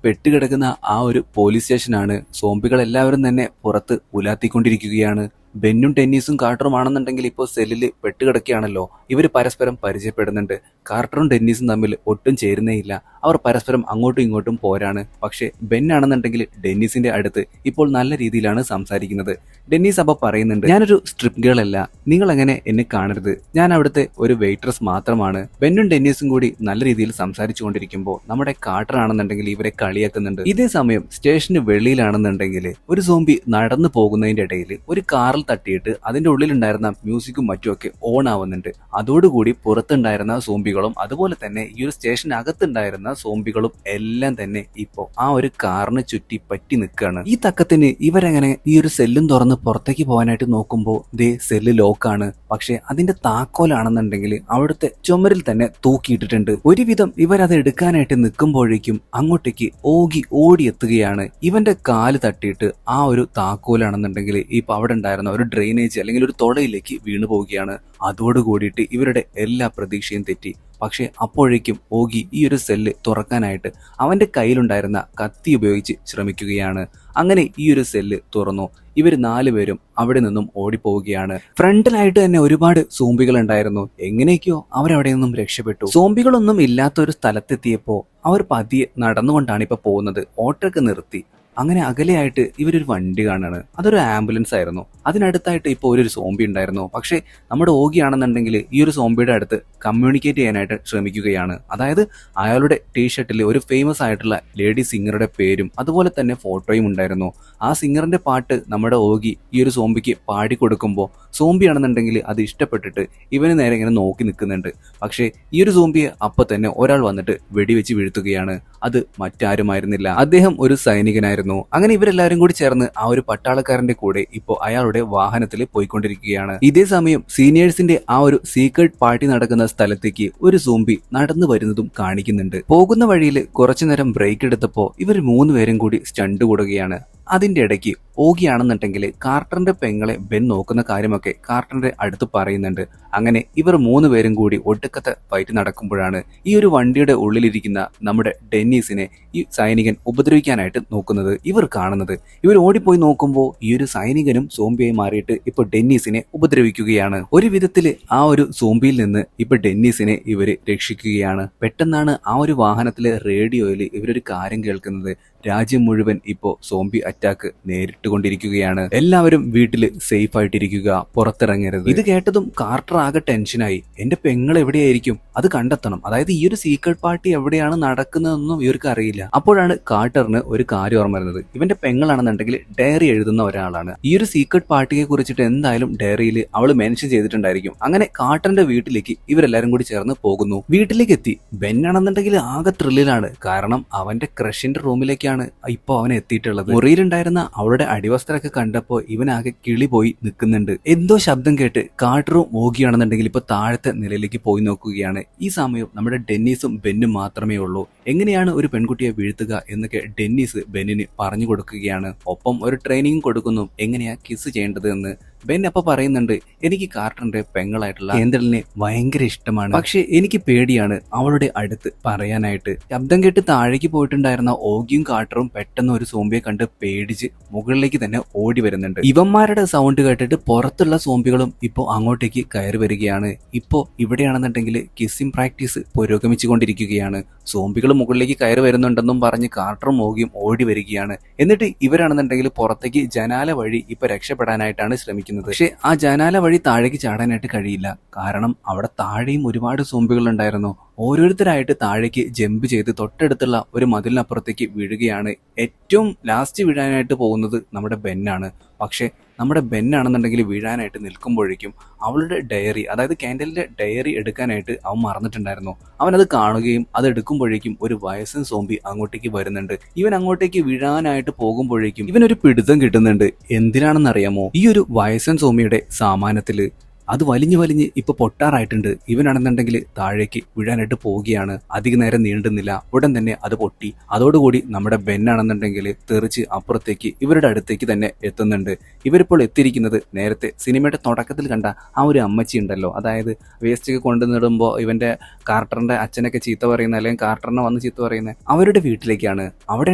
പെട്ടുകിടക്കുന്ന ആ ഒരു പോലീസ് സ്റ്റേഷനാണ്. സോംബികൾ എല്ലാവരും തന്നെ പുറത്ത് ഉലാത്തിക്കൊണ്ടിരിക്കുകയാണ്. ബെന്നും ടെന്നീസും കാർട്ടറുമാണെന്നുണ്ടെങ്കിൽ ഇപ്പോൾ സെല്ലില് പെട്ടുകിടക്കുകയാണല്ലോ. ഇവർ പരസ്പരം പരിചയപ്പെടുന്നുണ്ട്. കാർട്ടറും ടെന്നീസും തമ്മിൽ ഒട്ടും ചേരുന്നേയില്ല. അവർ പരസ്പരം അങ്ങോട്ടും ഇങ്ങോട്ടും പോരാണ്. പക്ഷെ ബെൻ ആണെന്നുണ്ടെങ്കിൽ ഡെന്നീസിന്റെ അടുത്ത് ഇപ്പോൾ നല്ല രീതിയിലാണ് സംസാരിക്കുന്നത്. ഡെന്നീസ് അപ്പൊ പറയുന്നുണ്ട്, ഞാനൊരു സ്ട്രിപ്പ് ഗേൾ അല്ല, നിങ്ങൾ അങ്ങനെ എന്നെ കാണരുത്, ഞാൻ അവിടുത്തെ ഒരു വെയിട്രസ് മാത്രമാണ്. ബെന്നും ഡെന്നീസും കൂടി നല്ല രീതിയിൽ സംസാരിച്ചു കൊണ്ടിരിക്കുമ്പോൾ നമ്മുടെ കാർട്ടർ ആണെന്നുണ്ടെങ്കിൽ ഇവരെ കളിയാക്കുന്നുണ്ട്. ഇതേ സമയം സ്റ്റേഷന് വെളിയിലാണെന്നുണ്ടെങ്കിൽ ഒരു സോംബി നടന്നു പോകുന്നതിന്റെ ഇടയിൽ ഒരു കാറിൽ തട്ടിയിട്ട് അതിന്റെ ഉള്ളിലുണ്ടായിരുന്ന മ്യൂസിക്കും മറ്റുമൊക്കെ ഓൺ ആവുന്നുണ്ട്. അതോടുകൂടി പുറത്തുണ്ടായിരുന്ന സോംബികളും അതുപോലെ തന്നെ ഈ ഒരു സ്റ്റേഷനകത്തുണ്ടായിരുന്ന സോംബികളും എല്ലാം തന്നെ ഇപ്പോ ആ ഒരു കാറിന് ചുറ്റി പറ്റി നിൽക്കുകയാണ്. ഈ തക്കത്തിന് ഇവരെങ്ങനെ ഈ ഒരു സെല്ലും തുറന്ന് പുറത്തേക്ക് പോകാനായിട്ട് നോക്കുമ്പോൾ ദേ സെല്ല് ലോക്കാണ്. പക്ഷെ അതിന്റെ താക്കോലാണെന്നുണ്ടെങ്കിൽ അവിടുത്തെ ചുമരിൽ തന്നെ തൂക്കിയിട്ടിട്ടുണ്ട്. ഒരുവിധം ഇവരത് എടുക്കാനായിട്ട് നിൽക്കുമ്പോഴേക്കും അങ്ങോട്ടേക്ക് ഓഗി ഓടിയെത്തുകയാണ്. ഇവന്റെ കാല് തട്ടിയിട്ട് ആ ഒരു താക്കോലാണെന്നുണ്ടെങ്കിൽ ഇപ്പൊ അവിടെ ഉണ്ടായിരുന്ന ഒരു ഡ്രെയിനേജ് അല്ലെങ്കിൽ ഒരു തൊടയിലേക്ക് വീണു പോവുകയാണ്. അതോടുകൂടിയിട്ട് ഇവരുടെ എല്ലാ പ്രതീക്ഷയും തെറ്റി. പക്ഷെ അപ്പോഴേക്കും ഓഗി ഈ ഒരു സെല്ല് തുറക്കാനായിട്ട് അവന്റെ കയ്യിലുണ്ടായിരുന്ന കത്തി ഉപയോഗിച്ച് ശ്രമിക്കുകയാണ്. അങ്ങനെ ഈ ഒരു സെല്ല് തുറന്നു. ഇവർ 4 പേരും അവിടെ നിന്നും ഓടിപ്പോവുകയാണ്. ഫ്രണ്ടിലായിട്ട് തന്നെ ഒരുപാട് സോംബികൾ ഉണ്ടായിരുന്നു. എങ്ങനെയൊക്കെയോ അവരവിടെ നിന്നും രക്ഷപ്പെട്ടു. സോംബികളൊന്നും ഇല്ലാത്ത ഒരു സ്ഥലത്തെത്തിയപ്പോ അവർ പതിയെ നടന്നുകൊണ്ടാണ് ഇപ്പൊ പോകുന്നത്. ഓട്ടൊക്കെ നിർത്തി. അങ്ങനെ അകലെയായിട്ട് ഇവരൊരു വണ്ടി കാണാണ്. അതൊരു ആംബുലൻസ് ആയിരുന്നു. അതിനടുത്തായിട്ട് ഇപ്പോൾ ഒരു സോംബി ഉണ്ടായിരുന്നു. പക്ഷേ നമ്മുടെ ഓഗിയാണെന്നുണ്ടെങ്കിൽ ഈ ഒരു സോംബിയുടെ അടുത്ത് കമ്മ്യൂണിക്കേറ്റ് ചെയ്യാനായിട്ട് ശ്രമിക്കുകയാണ്. അതായത് അയാളുടെ ടീഷർട്ടിൽ ഒരു ഫേമസ് ആയിട്ടുള്ള ലേഡി സിംഗറുടെ പേരും അതുപോലെ തന്നെ ഫോട്ടോയും ഉണ്ടായിരുന്നു. ആ സിംഗറിന്റെ പാട്ട് നമ്മുടെ ഓഗി ഈ ഒരു സോംബിക്ക് പാടിക്കൊടുക്കുമ്പോൾ സോംബി ആണെന്നുണ്ടെങ്കിൽ അത് ഇഷ്ടപ്പെട്ടിട്ട് ഇവന് നേരെ ഇങ്ങനെ നോക്കി നിൽക്കുന്നുണ്ട്. പക്ഷേ ഈ ഒരു സോംബിയെ അപ്പൊ തന്നെ ഒരാൾ വന്നിട്ട് വെടിവെച്ച് വീഴ്ത്തുകയാണ്. അത് മറ്റാരുമായിരുന്നില്ല, അദ്ദേഹം ഒരു സൈനികനായിരുന്നു. അങ്ങനെ ഇവരെല്ലാവരും കൂടി ചേർന്ന് ആ ഒരു പട്ടാളക്കാരന്റെ കൂടെ ഇപ്പോൾ അയാളുടെ വാഹനത്തിൽ പോയിക്കൊണ്ടിരിക്കുകയാണ്. ഇതേ സമയം സീനിയേഴ്സിന്റെ ആ ഒരു സീക്രട്ട് പാർട്ടി നടക്കുന്ന സ്ഥലത്തേക്ക് ഒരു സോംബി നടന്നു വരുന്നതും കാണിക്കുന്നുണ്ട്. പോകുന്ന വഴിയിൽ കുറച്ചുനേരം ബ്രേക്ക് എടുത്തപ്പോൾ ഇവർ 3 പേരും കൂടി സ്റ്റണ്ട് കൂടുകയാണ്. അതിന്റെ ഇടയ്ക്ക് ഓഗിയാണെന്നുണ്ടെങ്കിൽ കാർട്ടറിന്റെ പെങ്ങളെ ബെൻ നോക്കുന്ന കാര്യമൊക്കെ കാർട്ടറിന്റെ അടുത്ത് പറയുന്നുണ്ട്. അങ്ങനെ ഇവർ 3 പേരും കൂടി ഒടുക്കത്തെ ഫൈറ്റ് നടക്കുമ്പോഴാണ് ഈ ഒരു വണ്ടിയുടെ ഉള്ളിലിരിക്കുന്ന നമ്മുടെ ഡെന്നീസിനെ ഈ സൈനികൻ ഉപദ്രവിക്കാനായിട്ട് നോക്കുന്നത് ഇവർ കാണുന്നത്. ഇവർ ഓടിപ്പോയി നോക്കുമ്പോൾ ഈ ഒരു സൈനികനും സോംബിയായി മാറിയിട്ട് ഇപ്പൊ ഡെന്നീസിനെ ഉപദ്രവിക്കുകയാണ്. ഒരു വിധത്തില് ആ ഒരു സോംബിയിൽ നിന്ന് ഇപ്പൊ ഡെന്നീസിനെ ഇവര് രക്ഷിക്കുകയാണ്. പെട്ടെന്നാണ് ആ ഒരു വാഹനത്തിലെ റേഡിയോയിൽ ഇവരൊരു കാര്യം കേൾക്കുന്നത്. രാജ്യം മുഴുവൻ ഇപ്പോ സോംബി അറ്റാക്ക് നേരിട്ടുകൊണ്ടിരിക്കുകയാണ്. എല്ലാവരും വീട്ടില് സേഫ് ആയിട്ടിരിക്കുക, പുറത്തിറങ്ങരുത്. ഇത് കേട്ടതും കാർട്ടർ ആകെ ടെൻഷനായി. എന്റെ പെങ്ങൾ എവിടെയായിരിക്കും, അത് കണ്ടെത്തണം. അതായത് ഈ ഒരു സീക്രട്ട് പാർട്ടി എവിടെയാണ് നടക്കുന്നതെന്നും ഇവർക്ക് അറിയില്ല. അപ്പോഴാണ് കാർട്ടറിന് ഒരു കാര്യം ഓർമ്മ വരുന്നത്. ഇവന്റെ പെങ്ങളാണെന്നുണ്ടെങ്കിൽ ഡയറി എഴുതുന്ന ഒരാളാണ്. ഈ ഒരു സീക്രട്ട് പാർട്ടിയെ കുറിച്ചിട്ട് എന്തായാലും ഡയറിയിൽ അവള് മെൻഷൻ ചെയ്തിട്ടുണ്ടായിരിക്കും. അങ്ങനെ കാർട്ടറിന്റെ വീട്ടിലേക്ക് ഇവരെല്ലാരും കൂടി ചേർന്ന് പോകുന്നു. വീട്ടിലേക്ക് എത്തി ബെന്നാണെന്നുണ്ടെങ്കിൽ ആകെ ത്രില്ലിലാണ്. കാരണം അവന്റെ ക്രഷിന്റെ റൂമിലേക്കാണ് ഇപ്പൊ അവൻ എത്തിയിട്ടുള്ളത്. മുറിയിലുണ്ടായിരുന്ന അവളുടെ അടിവസ്ത്രമൊക്കെ കണ്ടപ്പോ ഇവനാകെ കിളി പോയി നിൽക്കുന്നുണ്ട്. എന്തോ ശബ്ദം കേട്ട് കാർട്ടറും ഓഗിയാണെന്നുണ്ടെങ്കിൽ ഇപ്പൊ താഴത്തെ നിലയിലേക്ക് പോയി നോക്കുകയാണ്. ഈ സമയം നമ്മുടെ ഡെന്നീസും ബെന്നും മാത്രമേ ഉള്ളൂ. എങ്ങനെയാണ് ഒരു പെൺകുട്ടിയെ വീഴ്ത്തുക എന്നൊക്കെ ഡെന്നീസ് ബെന്നിന് പറഞ്ഞു കൊടുക്കുകയാണ്. ഒപ്പം ഒരു ട്രെയിനിങ് കൊടുക്കുന്നു എങ്ങനെയാ കിസ് ചെയ്യേണ്ടത് എന്ന്. ബെൻ അപ്പൊ പറയുന്നുണ്ട്, എനിക്ക് കാർട്ടറിന്റെ പെങ്ങളായിട്ടുള്ള കേന്ദ്രലിനെ ഭയങ്കര ഇഷ്ടമാണ്, പക്ഷെ എനിക്ക് പേടിയാണ് അവളുടെ അടുത്ത് പറയാനായിട്ട്. ശബ്ദം കേട്ട് താഴേക്ക് പോയിട്ടുണ്ടായിരുന്ന ഓഗിയും കാർട്ടറും പെട്ടെന്ന് ഒരു സോംബിയെ കണ്ട് പേടിച്ച് മുകളിലേക്ക് തന്നെ ഓടി വരുന്നുണ്ട്. ഇവന്മാരുടെ സൗണ്ട് കേട്ടിട്ട് പുറത്തുള്ള സോംബികളും ഇപ്പോ അങ്ങോട്ടേക്ക് കയറി വരികയാണ്. ഇപ്പോ ഇവിടെയാണെന്നുണ്ടെങ്കിൽ കിസ്സിംഗ് പ്രാക്ടീസ് പുരോഗമിച്ചുകൊണ്ടിരിക്കുകയാണ്. സോംബികൾ മുകളിലേക്ക് കയറി വരുന്നുണ്ടെന്നും പറഞ്ഞ് കാർട്ടറും ഓഗിയും ഓടി വരികയാണ്. എന്നിട്ട് ഇവരാണെന്നുണ്ടെങ്കിൽ പുറത്തേക്ക് ജനാല വഴി ഇപ്പൊ രക്ഷപ്പെടാനായിട്ടാണ് ശ്രമിക്കുന്നത്. പക്ഷെ ആ ജനാല വഴി താഴേക്ക് ചാടാനായിട്ട് കഴിയില്ല. കാരണം അവിടെ താഴെയും ഒരുപാട് സോംബികൾ ഉണ്ടായിരുന്നു. ഓരോരുത്തരായിട്ട് താഴേക്ക് ജമ്പ് ചെയ്ത് തൊട്ടടുത്തുള്ള ഒരു മതിലിനപ്പുറത്തേക്ക് വീഴുകയാണ്. ഏറ്റവും ലാസ്റ്റ് വീഴാനായിട്ട് പോകുന്നത് നമ്മുടെ ബെന്നാണ്. പക്ഷെ നമ്മുടെ ബെന്നാണെന്നുണ്ടെങ്കിൽ വീഴാനായിട്ട് നിൽക്കുമ്പോഴേക്കും അവളുടെ ഡയറി, അതായത് കാൻഡലിന്റെ ഡയറി എടുക്കാനായിട്ട് അവൻ മറന്നിട്ടുണ്ടായിരുന്നു. അവനത് കാണുകയും അത് എടുക്കുമ്പോഴേക്കും ഒരു വയസ്സൻ സോംബി അങ്ങോട്ടേക്ക് വരുന്നുണ്ട്. ഇവൻ അങ്ങോട്ടേക്ക് വീഴാനായിട്ട് പോകുമ്പോഴേക്കും ഇവനൊരു പിടുത്തം കിട്ടുന്നുണ്ട്. എന്തിനാണെന്നറിയാമോ? ഈ ഒരു വയസ്സൻ സോംബിയുടെ സാമാനത്തില് അത് വലിഞ്ഞു വലിഞ്ഞ് ഇപ്പൊ പൊട്ടാറായിട്ടുണ്ട്. ഇവനാണെന്നുണ്ടെങ്കിൽ താഴേക്ക് വീഴാനായിട്ട് പോവുകയാണ്. അധിക നേരം നീണ്ടുന്നില്ല, ഉടൻ തന്നെ അത് പൊട്ടി. അതോടുകൂടി നമ്മുടെ ബെന്നാണെന്നുണ്ടെങ്കിൽ തെറിച്ച് അപ്പുറത്തേക്ക് ഇവരുടെ അടുത്തേക്ക് തന്നെ എത്തുന്നുണ്ട്. ഇവരിപ്പോൾ എത്തിയിരിക്കുന്നത് നേരത്തെ സിനിമയുടെ തുടക്കത്തിൽ കണ്ട ആ ഒരു അമ്മച്ചി ഉണ്ടല്ലോ, അതായത് വേസ്റ്റൊക്കെ കൊണ്ടുവന്നിടുമ്പോൾ ഇവന്റെ കാർട്ടറിന്റെ അച്ഛനൊക്കെ ചീത്ത പറയുന്ന, അല്ലെങ്കിൽ കാർട്ടറിനെ വന്ന് ചീത്ത പറയുന്ന അവരുടെ വീട്ടിലേക്കാണ്. അവിടെ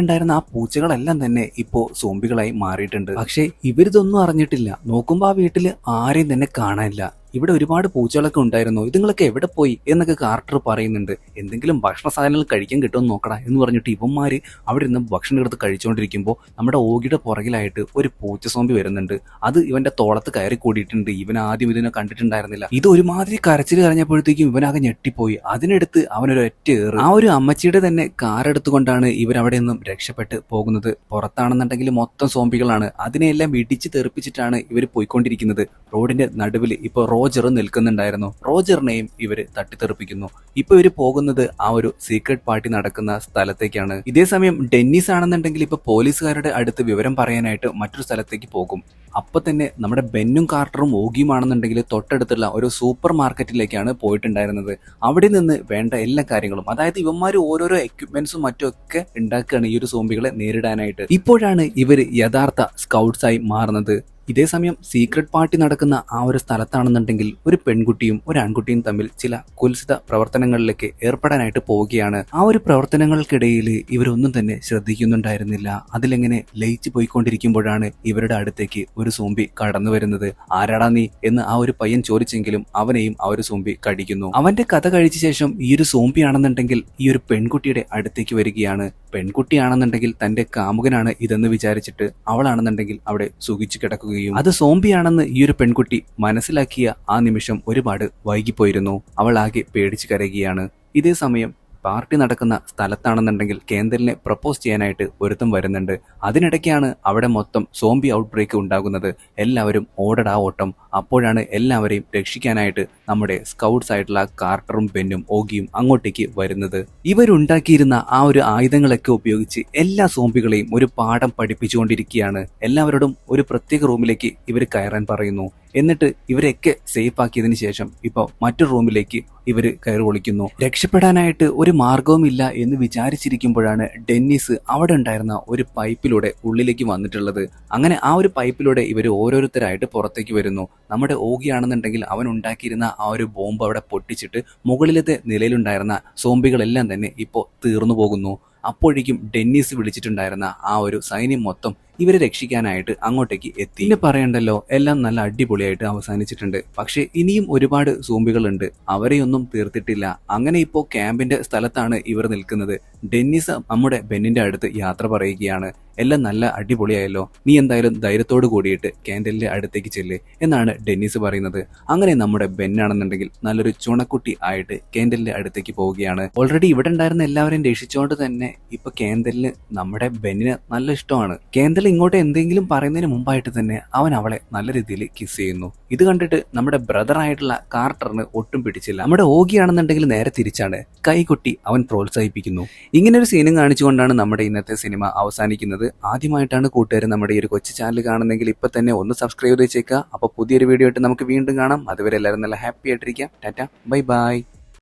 ഉണ്ടായിരുന്ന ആ പൂച്ചകളെല്ലാം തന്നെ ഇപ്പോ സോംബികളായി മാറിയിട്ടുണ്ട്. പക്ഷേ ഇവരിതൊന്നും അറിഞ്ഞിട്ടില്ല. നോക്കുമ്പോൾ ആ വീട്ടിൽ ആരെയും തന്നെ കാണാനില്ല. ഇവിടെ ഒരുപാട് പൂച്ചകളൊക്കെ ഉണ്ടായിരുന്നു, ഇതുങ്ങളൊക്കെ എവിടെ പോയി എന്നൊക്കെ കാർട്ടർ പറയുന്നുണ്ട്. എന്തെങ്കിലും ഭക്ഷണ സാധനങ്ങൾ കഴിക്കാൻ കിട്ടുമെന്ന് നോക്കടാ എന്ന് പറഞ്ഞിട്ട് ഇവന്മാര് അവിടെ നിന്ന് ഭക്ഷണം എടുത്ത് കഴിച്ചുകൊണ്ടിരിക്കുമ്പോൾ നമ്മുടെ ഓഗിയുടെ പുറകിലായിട്ട് ഒരു പൂച്ച സോംബി വരുന്നുണ്ട്. അത് ഇവന്റെ തോളത്ത് കയറി കൂടിയിട്ടുണ്ട്. ഇവൻ ആദ്യം ഇതിനെ കണ്ടിട്ടുണ്ടായിരുന്നില്ല. ഇത് ഒരുമാതിരി കരച്ചിൽ കരഞ്ഞപ്പോഴത്തേക്കും ഇവനാകെ ഞെട്ടിപ്പോയി. അതിനെടുത്ത് അവനൊരു ഒറ്റ ഏറ്. ആ ഒരു അമ്മച്ചിയുടെ തന്നെ കാർ എടുത്തുകൊണ്ടാണ് ഇവരവിടെ നിന്നും രക്ഷപ്പെട്ട് പോകുന്നത്. പുറത്താണെന്നുണ്ടെങ്കിൽ മൊത്തം സോംബികളാണ്. അതിനെല്ലാം ഇടിച്ച് തെറിപ്പിച്ചിട്ടാണ് ഇവർ പോയിക്കൊണ്ടിരിക്കുന്നത്. റോഡിന്റെ നടുവിൽ ഇപ്പൊ റോജർ നിൽക്കുന്നുണ്ടായിരുന്നു. റോജറിനെയും ഇവര് തട്ടിത്തെറിപ്പിക്കുന്നു. ഇപ്പൊ ഇവര് പോകുന്നത് ആ ഒരു സീക്രട്ട് പാർട്ടി നടക്കുന്ന സ്ഥലത്തേക്കാണ്. ഇതേ സമയം ഡെന്നീസ് ആണെന്നുണ്ടെങ്കിൽ ഇപ്പൊ പോലീസുകാരുടെ അടുത്ത് വിവരം പറയാനായിട്ട് മറ്റൊരു സ്ഥലത്തേക്ക് പോകും. അപ്പൊ തന്നെ നമ്മുടെ ബെന്നും കാർട്ടറും ഓഗിയുമാണെന്നുണ്ടെങ്കിൽ തൊട്ടടുത്തുള്ള ഒരു സൂപ്പർ മാർക്കറ്റിലേക്കാണ് പോയിട്ടുണ്ടായിരുന്നത്. അവിടെ നിന്ന് വേണ്ട എല്ലാ കാര്യങ്ങളും, അതായത് ഇവന്മാർ ഓരോരോ എക്യുപ്മെന്റ്സും മറ്റുമൊക്കെ ഉണ്ടാക്കുകയാണ് ഈ ഒരു സോംബികളെ നേരിടാനായിട്ട്. ഇപ്പോഴാണ് ഇവര് യഥാർത്ഥ സ്കൗട്ട്സായി മാറുന്നത്. ഇതേ സമയം സീക്രട്ട് പാർട്ടി നടക്കുന്ന ആ ഒരു സ്ഥലത്താണെന്നുണ്ടെങ്കിൽ ഒരു പെൺകുട്ടിയും ഒരു ആൺകുട്ടിയും തമ്മിൽ ചില കുൽസിത പ്രവർത്തനങ്ങളിലേക്ക് ഏർപ്പെടാനായിട്ട് പോവുകയാണ്. ആ ഒരു പ്രവർത്തനങ്ങൾക്കിടയിൽ ഇവരൊന്നും തന്നെ ശ്രദ്ധിക്കുന്നുണ്ടായിരുന്നില്ല. അതിലെങ്ങനെ ലയിച്ചു പോയിക്കൊണ്ടിരിക്കുമ്പോഴാണ് ഇവരുടെ അടുത്തേക്ക് ഒരു സോംബി കടന്നു വരുന്നത്. ആരാടാ നീ എന്ന് ആ ഒരു പയ്യൻ ചോദിച്ചെങ്കിലും അവനെയും ആ ഒരു സോംബി കടിക്കുന്നു. അവന്റെ കഥ കഴിച്ച ശേഷം ഈ ഒരു സോംബി ആണെന്നുണ്ടെങ്കിൽ ഈ ഒരു പെൺകുട്ടിയുടെ അടുത്തേക്ക് വരികയാണ്. പെൺകുട്ടിയാണെന്നുണ്ടെങ്കിൽ തന്റെ കാമുകനാണ് ഇതെന്ന് വിചാരിച്ചിട്ട് അവളാണെന്നുണ്ടെങ്കിൽ അവിടെ സുഖിച്ചു കിടക്കുകയും അത് സോംബിയാണെന്ന് ഈ ഒരു പെൺകുട്ടി മനസ്സിലാക്കിയ ആ നിമിഷം ഒരുപാട് വൈകിപ്പോയിരുന്നു. അവൾ ആകെ പേടിച്ചു കരയുകയാണ്. ഇതേ സമയം പാർട്ടി നടക്കുന്ന സ്ഥലത്താണെന്നുണ്ടെങ്കിൽ കേന്ദ്രലിനെ പ്രപ്പോസ് ചെയ്യാനായിട്ട് ഒരുത്തം വരുന്നുണ്ട്. അതിനിടയ്ക്കാണ് അവിടെ മൊത്തം സോംബി ഔട്ട് ബ്രേക്ക് ഉണ്ടാകുന്നത്. എല്ലാവരും ഓടടാ ഓട്ടം. അപ്പോഴാണ് എല്ലാവരെയും രക്ഷിക്കാനായിട്ട് നമ്മുടെ സ്കൗട്ട്സ് ആയിട്ടുള്ള കാർട്ടറും ബെന്നും ഓഗിയും അങ്ങോട്ടേക്ക് വരുന്നത്. ഇവരുണ്ടാക്കിയിരുന്ന ആ ഒരു ആയുധങ്ങളൊക്കെ ഉപയോഗിച്ച് എല്ലാ സോംബികളെയും ഒരു പാഠം പഠിപ്പിച്ചുകൊണ്ടിരിക്കുകയാണ്. എല്ലാവരോടും ഒരു പ്രത്യേക റൂമിലേക്ക് ഇവർ കയറാൻ പറയുന്നു. എന്നിട്ട് ഇവരെയൊക്കെ സേഫ് ആക്കിയതിനു ശേഷം ഇപ്പോൾ മറ്റൊരു റൂമിലേക്ക് ഇവർ കയറി ഒളിക്കുന്നു. രക്ഷപ്പെടാനായിട്ട് ഒരു മാർഗവുമില്ല എന്ന് വിചാരിച്ചിരിക്കുമ്പോഴാണ് ഡെന്നിസ് അവിടെ ഉണ്ടായിരുന്ന ഒരു പൈപ്പിലൂടെ ഉള്ളിലേക്ക് വന്നിട്ടുള്ളത്. അങ്ങനെ ആ ഒരു പൈപ്പിലൂടെ ഇവർ ഓരോരുത്തരായിട്ട് പുറത്തേക്ക് വരുന്നു. നമ്മുടെ ഓഗിയാണെന്നുണ്ടെങ്കിൽ അവൻ ഉണ്ടാക്കിയിരുന്ന ആ ഒരു ബോംബ് അവിടെ പൊട്ടിച്ചിട്ട് മുകളിലത്തെ നിലയിലുണ്ടായിരുന്ന സോംബികളെല്ലാം തന്നെ ഇപ്പോൾ തീർന്നു പോകുന്നു. അപ്പോഴേക്കും ഡെന്നിസ് വിളിച്ചിട്ടുണ്ടായിരുന്ന ആ ഒരു സൈന്യം മൊത്തം ഇവരെ രക്ഷിക്കാനായിട്ട് അങ്ങോട്ടേക്ക് എത്തി. പിന്നെ പറയണ്ടല്ലോ, എല്ലാം നല്ല അടിപൊളിയായിട്ട് അവസാനിച്ചിട്ടുണ്ട്. പക്ഷെ ഇനിയും ഒരുപാട് സോംബികളുണ്ട്, അവരെയൊന്നും തീർത്തിട്ടില്ല. അങ്ങനെ ഇപ്പോൾ ക്യാമ്പിന്റെ സ്ഥലത്താണ് ഇവർ നിൽക്കുന്നത്. ഡെന്നിസ് നമ്മുടെ ബെന്നിന്റെ അടുത്ത് യാത്ര പറയുകയാണ്. എല്ലാം നല്ല അടിപൊളിയായല്ലോ, നീ എന്തായാലും ധൈര്യത്തോട് കൂടിയിട്ട് കാൻഡലിന്റെ അടുത്തേക്ക് ചെല്ല് എന്നാണ് ഡെന്നിസ് പറയുന്നത്. അങ്ങനെ നമ്മുടെ ബെന്നാണെന്നുണ്ടെങ്കിൽ നല്ലൊരു ചുണക്കുട്ടി ആയിട്ട് കാൻഡലിന്റെ അടുത്തേക്ക് പോവുകയാണ്. ഓൾറെഡി ഇവിടെ ഉണ്ടായിരുന്ന എല്ലാവരെയും രക്ഷിച്ചുകൊണ്ട് തന്നെ ഇപ്പൊ കാൻഡലിന് നമ്മുടെ ബെന്നിന് നല്ല ഇഷ്ടമാണ്. കാൻഡൽ ഇങ്ങോട്ട് എന്തെങ്കിലും പറയുന്നതിന് മുമ്പായിട്ട് തന്നെ അവൻ അവളെ നല്ല രീതിയിൽ കിസ് ചെയ്യുന്നു. ഇത് കണ്ടിട്ട് നമ്മുടെ ബ്രദർ ആയിട്ടുള്ള കാർട്ടറിന് ഒട്ടും പിടിച്ചില്ല. നമ്മുടെ ഓഗിയാണെന്നുണ്ടെങ്കിൽ നേരെ തിരിച്ചാണ്, കൈകൊട്ടി അവൻ പ്രോത്സാഹിപ്പിക്കുന്നു. ഇങ്ങനെ ഒരു സീനും കാണിച്ചുകൊണ്ടാണ് നമ്മുടെ ഇന്നത്തെ സിനിമ അവസാനിക്കുന്നത്. ആദ്യമായിട്ടാണ് കൂട്ടുകാർ നമ്മുടെ ഈ ഒരു കൊച്ചു ചാനൽ കാണുന്നെങ്കിൽ ഇപ്പൊ തന്നെ ഒന്ന് സബ്സ്ക്രൈബ് ചെയ്തേക്കുക. അപ്പൊ പുതിയൊരു വീഡിയോ ആയിട്ട് നമുക്ക് വീണ്ടും കാണാം. അതുവരെ എല്ലാവരും നല്ല ഹാപ്പി ആയിട്ടിരിക്കാം. Tata, bye by.